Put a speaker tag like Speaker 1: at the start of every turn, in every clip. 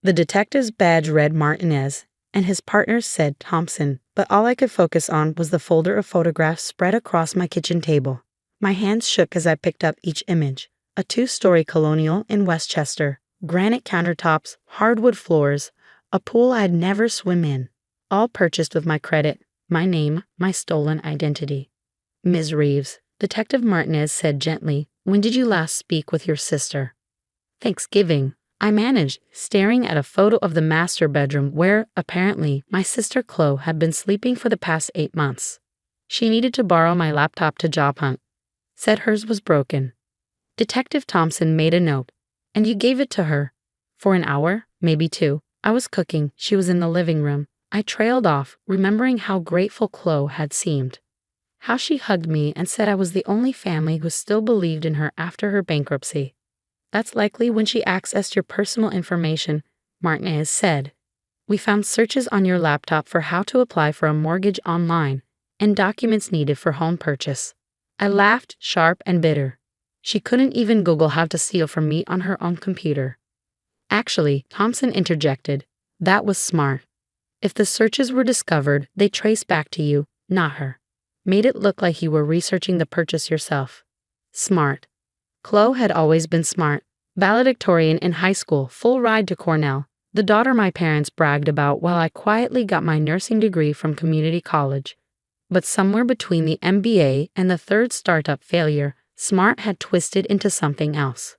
Speaker 1: The detective's badge read Martinez, and his partners said Thompson, but all I could focus on was the folder of photographs spread across my kitchen table. My hands shook as I picked up each image. A 2-story colonial in Westchester, granite countertops, hardwood floors, a pool I'd never swim in, all purchased with my credit, my name, my stolen identity. Ms. Reeves, Detective Martinez said gently, when did you last speak with your sister? Thanksgiving, I managed, staring at a photo of the master bedroom where, apparently, my sister Chloe had been sleeping for the past 8 months. She needed to borrow my laptop to job hunt. Said hers was broken. Detective Thompson made a note. And you gave it to her. For an hour, maybe 2. I was cooking, she was in the living room. I trailed off, remembering how grateful Chloe had seemed. How she hugged me and said I was the only family who still believed in her after her bankruptcy. That's likely when she accessed your personal information, Martinez said. We found searches on your laptop for how to apply for a mortgage online and documents needed for home purchase. I laughed, sharp and bitter. She couldn't even Google how to steal from me on her own computer. Actually, Thompson interjected, that was smart. If the searches were discovered, they traced back to you, not her. Made it look like you were researching the purchase yourself. Smart. Chloe had always been smart. Valedictorian in high school, full ride to Cornell, the daughter my parents bragged about while I quietly got my nursing degree from community college. But somewhere between the MBA and the third startup failure, smart had twisted into something else.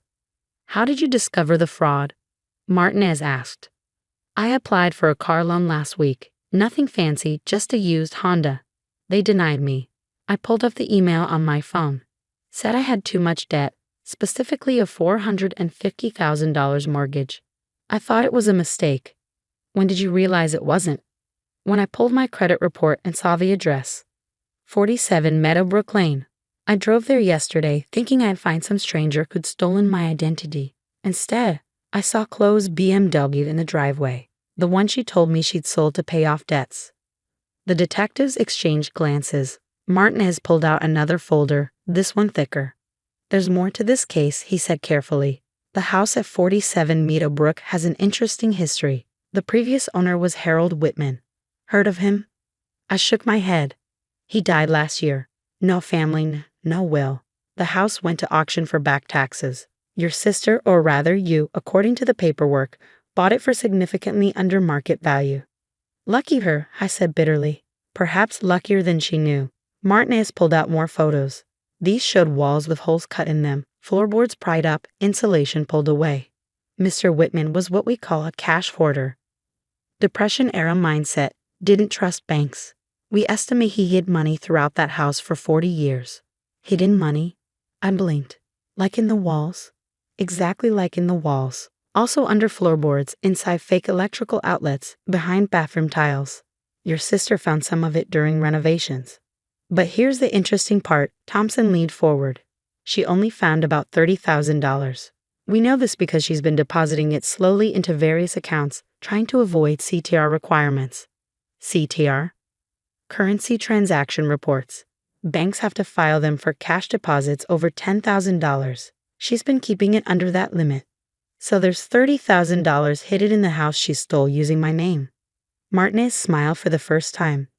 Speaker 1: How did you discover the fraud? Martinez asked. I applied for a car loan last week. Nothing fancy, just a used Honda. They denied me. I pulled up the email on my phone. Said I had too much debt, specifically a $450,000 mortgage. I thought it was a mistake. When did you realize it wasn't? When I pulled my credit report and saw the address. 47 Meadowbrook Lane. I drove there yesterday thinking I'd find some stranger who'd stolen my identity. Instead, I saw Chloe's BMW in the driveway, the one she told me she'd sold to pay off debts. The detectives exchanged glances. Martinez pulled out another folder, this one thicker. There's more to this case, he said carefully. The house at 47 Meadowbrook has an interesting history. The previous owner was Harold Whitman. Heard of him? I shook my head. He died last year. No family, no will. The house went to auction for back taxes. Your sister, or rather you, according to the paperwork, bought it for significantly under market value. Lucky her, I said bitterly. Perhaps luckier than she knew. Martinez pulled out more photos. These showed walls with holes cut in them, floorboards pried up, insulation pulled away. Mr. Whitman was what we call a cash hoarder. Depression-era mindset, didn't trust banks. We estimate he hid money throughout that house for 40 years. Hidden money? I blinked. Like in the walls? Exactly like in the walls. Also under floorboards, inside fake electrical outlets, behind bathroom tiles. Your sister found some of it during renovations. But here's the interesting part, Thompson leaned forward. She only found about $30,000. We know this because she's been depositing it slowly into various accounts, trying to avoid CTR requirements. CTR? Currency Transaction Reports. Banks have to file them for cash deposits over $10,000. She's been keeping it under that limit. So there's $30,000 hidden in the house she stole using my name. Martinez smiled for the first time.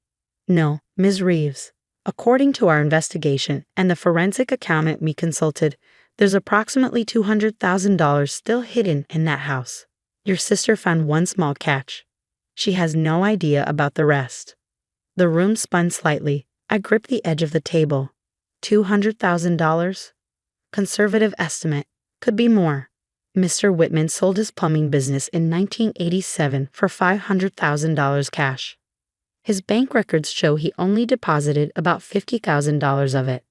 Speaker 1: No, Ms. Reeves. According to our investigation and the forensic accountant we consulted, there's approximately $200,000 still hidden in that house. Your sister found one small catch. She has no idea about the rest. The room spun slightly. I gripped the edge of the table. $200,000? Conservative estimate. Could be more. Mr. Whitman sold his plumbing business in 1987 for $500,000 cash. His bank records show he only deposited about $50,000 of it.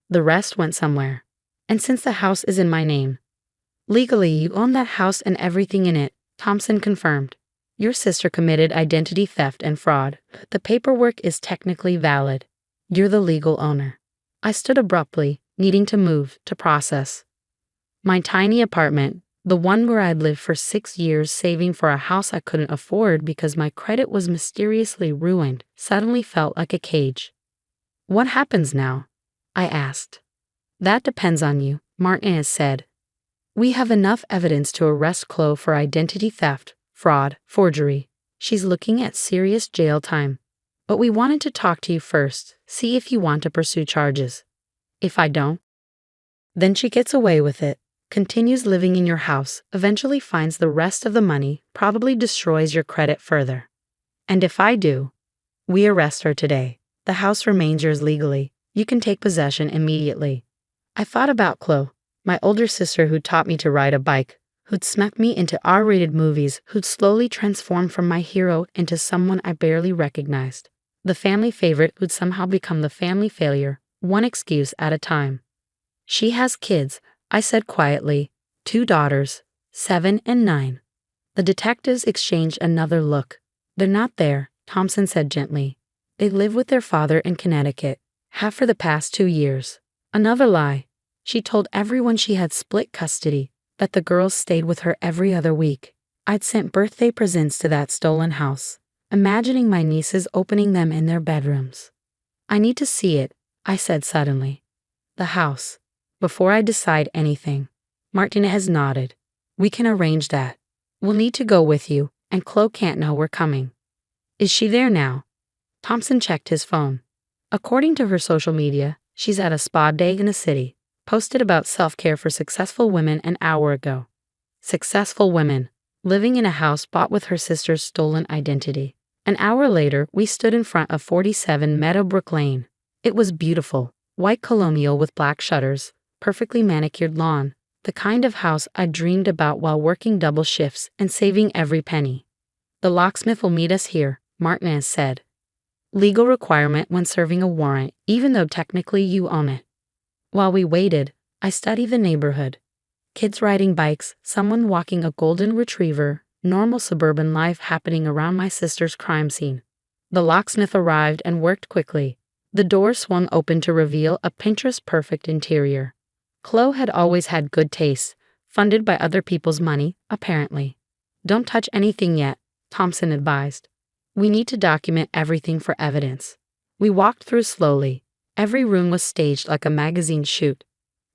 Speaker 1: The rest went somewhere. And since the house is in my name, legally you own that house and everything in it, Thompson confirmed. Your sister committed identity theft and fraud. The paperwork is technically valid. You're the legal owner. I stood abruptly, needing to move, to process. My tiny apartment, the one where I'd lived for 6 years saving for a house I couldn't afford because my credit was mysteriously ruined, suddenly felt like a cage. What happens now? I asked. That depends on you, Martinez said. We have enough evidence to arrest Chloe for identity theft, fraud, forgery. She's looking at serious jail time. But we wanted to talk to you first, see if you want to pursue charges. If I don't, then she gets away with it, continues living in your house, eventually finds the rest of the money, probably destroys your credit further. And if I do, we arrest her today. The house remains yours legally. You can take possession immediately. I thought about Chloe, my older sister who taught me to ride a bike, who'd smacked me into R-rated movies, who'd slowly transformed from my hero into someone I barely recognized. The family favorite who'd somehow become the family failure, one excuse at a time. She has kids, I said quietly, 2 daughters, 7 and 9. The detectives exchanged another look. They're not there, Thompson said gently. They live with their father in Connecticut, have for the past 2 years. Another lie. She told everyone she had split custody, that the girls stayed with her every other week. I'd sent birthday presents to that stolen house, imagining my nieces opening them in their bedrooms. I need to see it, I said suddenly. The house. Before I decide anything. Martinez nodded. We can arrange that. We'll need to go with you, and Chloe can't know we're coming. Is she there now? Thompson checked his phone. According to her social media, she's at a spa day in the city, posted about self-care for successful women an hour ago. Successful women, living in a house bought with her sister's stolen identity. An hour later, we stood in front of 47 Meadowbrook Lane. It was beautiful, white colonial with black shutters, perfectly manicured lawn, the kind of house I dreamed about while working double shifts and saving every penny. The locksmith will meet us here, Martinez said. Legal requirement when serving a warrant, even though technically you own it. While we waited, I studied the neighborhood. Kids riding bikes, someone walking a golden retriever, normal suburban life happening around my sister's crime scene. The locksmith arrived and worked quickly. The door swung open to reveal a Pinterest-perfect interior. Chloe had always had good taste, funded by other people's money, apparently. Don't touch anything yet, Thompson advised. We need to document everything for evidence. We walked through slowly. Every room was staged like a magazine shoot.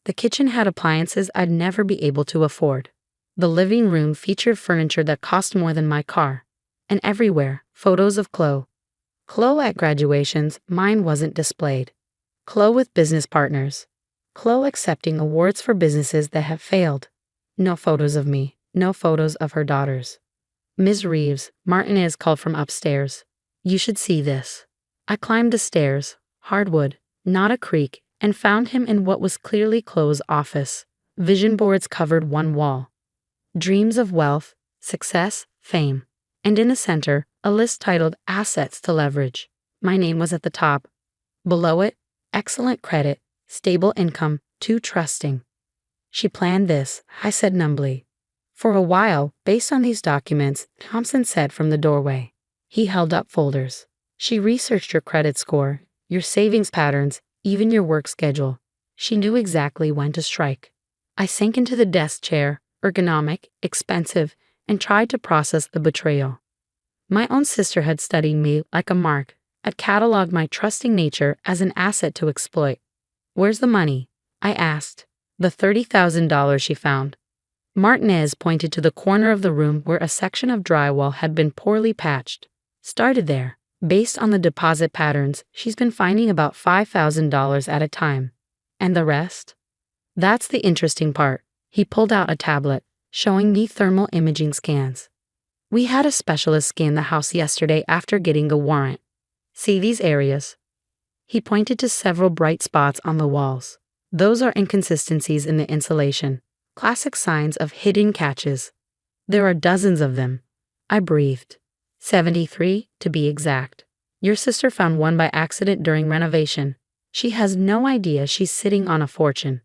Speaker 1: The kitchen had appliances I'd never be able to afford. The living room featured furniture that cost more than my car. And everywhere, photos of Chloe. Chloe at graduations, mine wasn't displayed. Chloe with business partners. Chloe accepting awards for businesses that have failed. No photos of me, no photos of her daughters. Ms. Reeves, Martinez called from upstairs. You should see this. I climbed the stairs, hardwood, not a creak, and found him in what was clearly Chloe's office. Vision boards covered one wall. Dreams of wealth, success, fame. And in the center, a list titled Assets to Leverage. My name was at the top. Below it, excellent credit, stable income, too trusting. She planned this, I said numbly. For a while, based on these documents, Thompson said from the doorway. He held up folders. She researched your credit score, your savings patterns, even your work schedule. She knew exactly when to strike. I sank into the desk chair, ergonomic, expensive, and tried to process the betrayal. My own sister had studied me like a mark, had cataloged my trusting nature as an asset to exploit. Where's the money? I asked. The $30,000 she found. Martinez pointed to the corner of the room where a section of drywall had been poorly patched. Started there. Based on the deposit patterns, she's been finding about $5,000 at a time. And the rest? That's the interesting part. He pulled out a tablet, showing me thermal imaging scans. We had a specialist scan the house yesterday after getting a warrant. See these areas? He pointed to several bright spots on the walls. Those are inconsistencies in the insulation, classic signs of hidden catches. There are dozens of them. I breathed. 73, to be exact. Your sister found one by accident during renovation. She has no idea she's sitting on a fortune.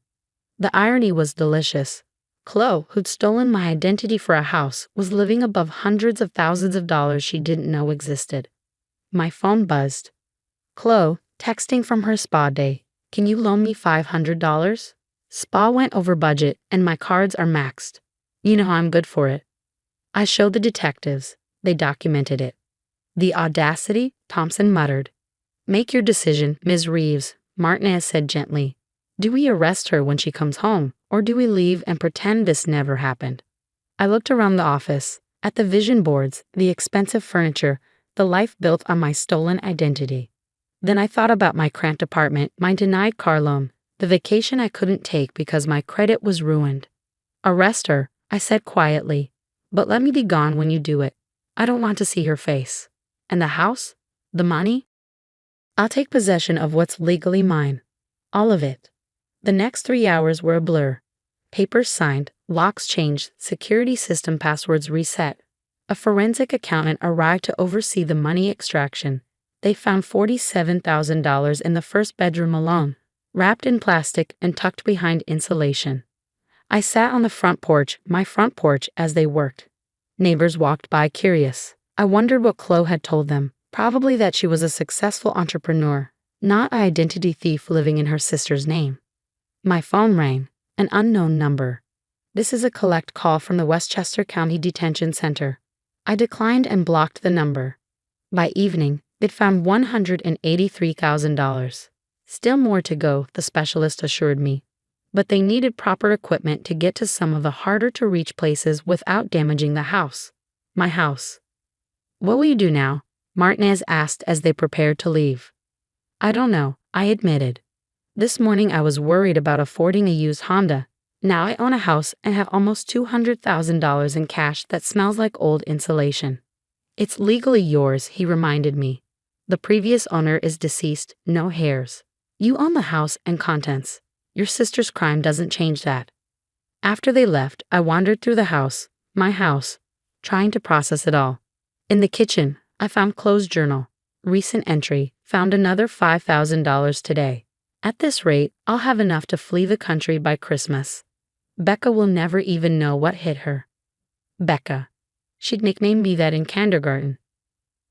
Speaker 1: The irony was delicious. Chloe, who'd stolen my identity for a house, was living above hundreds of thousands of dollars she didn't know existed. My phone buzzed. Chloe, texting from her spa day. Can you loan me $500? Spa went over budget and my cards are maxed. You know I'm good for it. I showed the detectives. They documented it. The audacity, Thompson muttered. Make your decision, Ms. Reeves, Martinez said gently. Do we arrest her when she comes home, or do we leave and pretend this never happened? I looked around the office. At the vision boards, the expensive furniture, the life built on my stolen identity. Then I thought about my cramped apartment, my denied car loan, the vacation I couldn't take because my credit was ruined. Arrest her, I said quietly, but let me be gone when you do it. I don't want to see her face. And the house? The money? I'll take possession of what's legally mine. All of it. The next 3 hours were a blur. Papers signed, locks changed, security system passwords reset. A forensic accountant arrived to oversee the money extraction. They found $47,000 in the first bedroom alone, wrapped in plastic and tucked behind insulation. I sat on the front porch, my front porch, as they worked. Neighbors walked by curious. I wondered what Chloe had told them. Probably that she was a successful entrepreneur, not an identity thief living in her sister's name. My phone rang, an unknown number. This is a collect call from the Westchester County Detention Center. I declined and blocked the number. By evening, they'd found $183,000. Still more to go, the specialist assured me. But they needed proper equipment to get to some of the harder-to-reach places without damaging the house. My house. What will you do now? Martinez asked as they prepared to leave. I don't know, I admitted. This morning I was worried about affording a used Honda. Now I own a house and have almost $200,000 in cash that smells like old insulation. It's legally yours, he reminded me. The previous owner is deceased, no heirs. You own the house and contents. Your sister's crime doesn't change that. After they left, I wandered through the house, my house, trying to process it all. In the kitchen, I found Chloe's journal. Recent entry, found another $5,000 today. At this rate, I'll have enough to flee the country by Christmas. Becca will never even know what hit her. Becca. She'd nicknamed me that in kindergarten.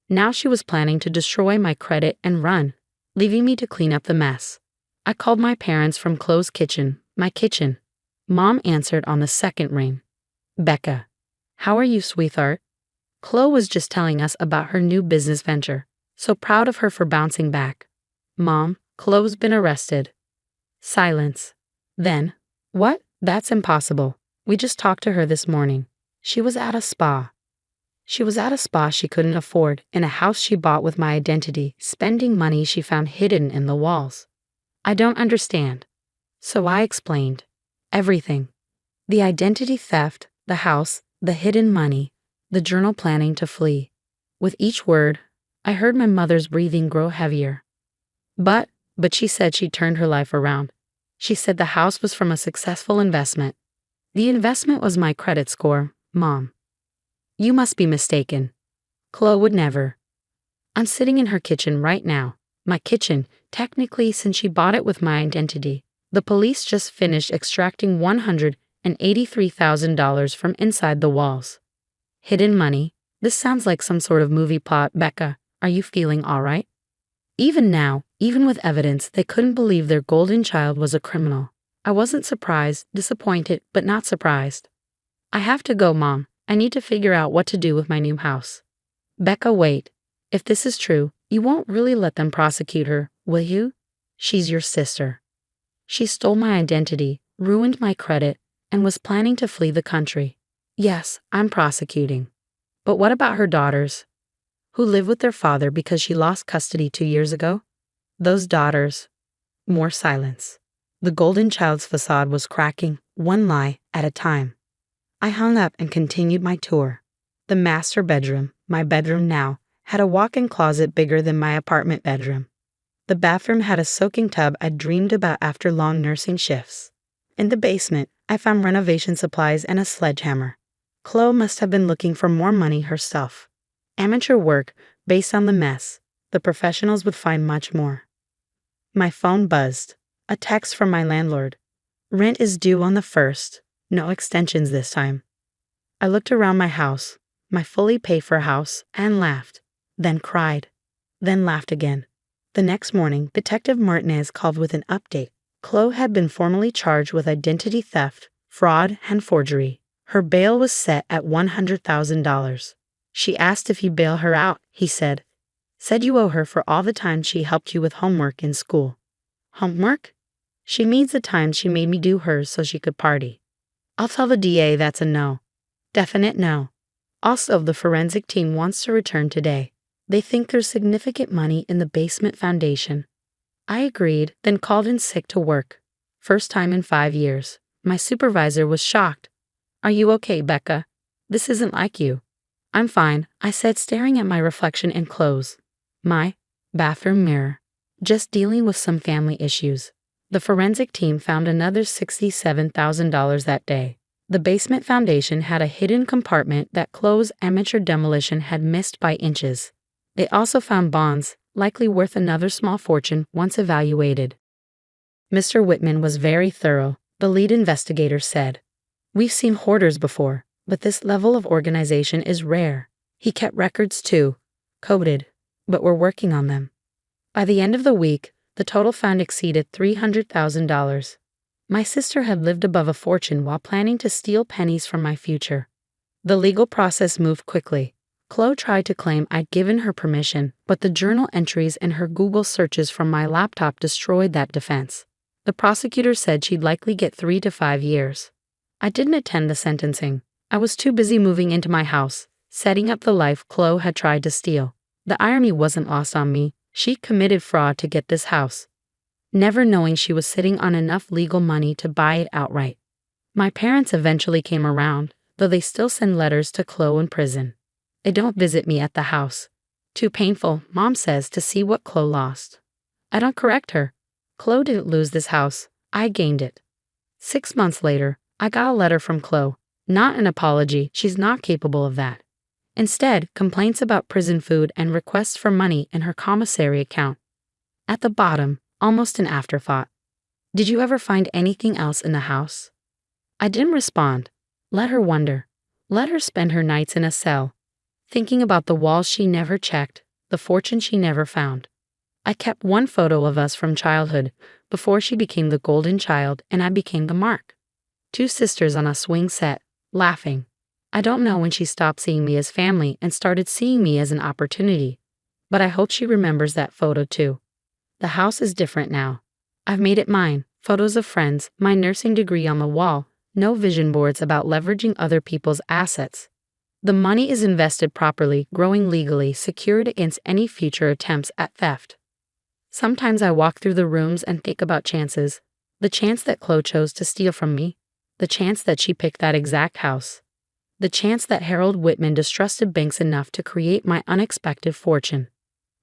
Speaker 1: Now she was planning to destroy my credit and run, leaving me to clean up the mess. I called my parents from Chloe's kitchen, my kitchen. Mom answered on the second ring. Becca. How are you, sweetheart? Chloe was just telling us about her new business venture. So proud of her for bouncing back. Mom, Chloe's been arrested. Silence. Then, what? That's impossible. We just talked to her this morning. She was at a spa. She was at a spa she couldn't afford, in a house she bought with my identity, spending money she found hidden in the walls. I don't understand. So I explained. Everything. The identity theft, the house, the hidden money, the journal planning to flee. With each word, I heard my mother's breathing grow heavier. But she said she turned her life around. She said the house was from a successful investment. The investment was my credit score, Mom. You must be mistaken. Chloe would never. I'm sitting in her kitchen right now. My kitchen, technically, since she bought it with my identity. The police just finished extracting $183,000 from inside the walls. Hidden money. This sounds like some sort of movie plot. Becca, are you feeling all right? Even now, even with evidence, they couldn't believe their golden child was a criminal. I wasn't surprised, disappointed, but not surprised. I have to go, Mom. I need to figure out what to do with my new house. Becca, wait. If this is true, you won't really let them prosecute her, will you? She's your sister. She stole my identity, ruined my credit, and was planning to flee the country. Yes, I'm prosecuting. But what about her daughters, who live with their father because she lost custody 2 years ago? Those daughters. More silence. The golden child's facade was cracking, one lie at a time. I hung up and continued my tour. The master bedroom, my bedroom now, had a walk-in closet bigger than my apartment bedroom. The bathroom had a soaking tub I'd dreamed about after long nursing shifts. In the basement, I found renovation supplies and a sledgehammer. Chloe must have been looking for more money herself. Amateur work, based on the mess. The professionals would find much more. My phone buzzed. A text from my landlord. Rent is due on the 1st. No extensions this time. I looked around my house, my fully paid-for house, and laughed. Then cried. Then laughed again. The next morning, Detective Martinez called with an update. Chloe had been formally charged with identity theft, fraud, and forgery. Her bail was set at $100,000. She asked if you bail her out, he said. Said you owe her for all the time she helped you with homework in school. Homework? She means the time she made me do hers so she could party. I'll tell the DA that's a no. Definite no. Also, the forensic team wants to return today. They think there's significant money in the basement foundation. I agreed, then called in sick to work. First time in 5 years. My supervisor was shocked. Are you okay, Becca? This isn't like you. I'm fine, I said, staring at my reflection in clothes. My bathroom mirror. Just dealing with some family issues. The forensic team found another $67,000 that day. The basement foundation had a hidden compartment that Chloe's amateur demolition had missed by inches. They also found bonds, likely worth another small fortune once evaluated. Mr. Whitman was very thorough, the lead investigator said. We've seen hoarders before, but this level of organization is rare. He kept records too, coded, but we're working on them. By the end of the week, the total found exceeded $300,000. My sister had lived above a fortune while planning to steal pennies from my future. The legal process moved quickly. Chloe tried to claim I'd given her permission, but the journal entries and her Google searches from my laptop destroyed that defense. The prosecutor said she'd likely get 3 to 5 years. I didn't attend the sentencing. I was too busy moving into my house, setting up the life Chloe had tried to steal. The irony wasn't lost on me. She committed fraud to get this house, never knowing she was sitting on enough legal money to buy it outright. My parents eventually came around, though they still send letters to Chloe in prison. They don't visit me at the house. Too painful, Mom says, to see what Chloe lost. I don't correct her. Chloe didn't lose this house. I gained it. 6 months later, I got a letter from Chloe. Not an apology, she's not capable of that. Instead, complaints about prison food and requests for money in her commissary account. At the bottom, almost an afterthought. Did you ever find anything else in the house? I didn't respond. Let her wonder. Let her spend her nights in a cell, thinking about the walls she never checked, the fortune she never found. I kept one photo of us from childhood, before she became the golden child and I became the mark. 2 sisters on a swing set, laughing. I don't know when she stopped seeing me as family and started seeing me as an opportunity, but I hope she remembers that photo too. The house is different now. I've made it mine, photos of friends, my nursing degree on the wall, no vision boards about leveraging other people's assets. The money is invested properly, growing legally, secured against any future attempts at theft. Sometimes I walk through the rooms and think about chances. The chance that Chloe chose to steal from me. The chance that she picked that exact house. The chance that Harold Whitman distrusted banks enough to create my unexpected fortune.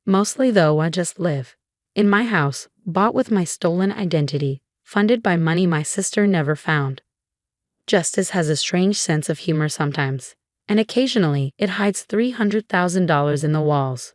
Speaker 1: Mostly though, I just live. In my house, bought with my stolen identity, funded by money my sister never found. Justice has a strange sense of humor sometimes, and occasionally it hides $300,000 in the walls.